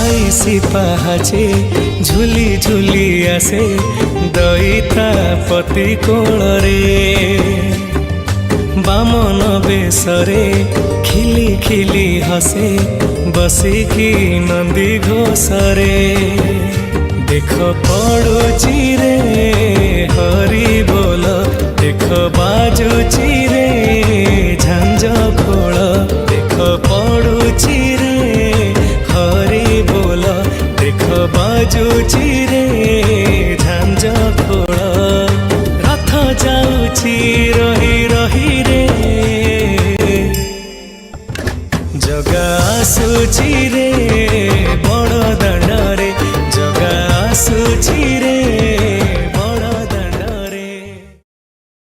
बाईसी पाहाचे झुली झुली आसे दईता पति कोଳରେ बामन बेसरे खिली खिली हसे बसिकी नंदी घोषरे देख पड़ुची रे हरि बोल देख बाजुची रे झांझ खोल देख पड़ुची रे हरि बोल देख बाजुची रे झांझ खोल रथ जाउची रही रही रे जगा आसुची रे बड़ दांडरे जगा आसुची रे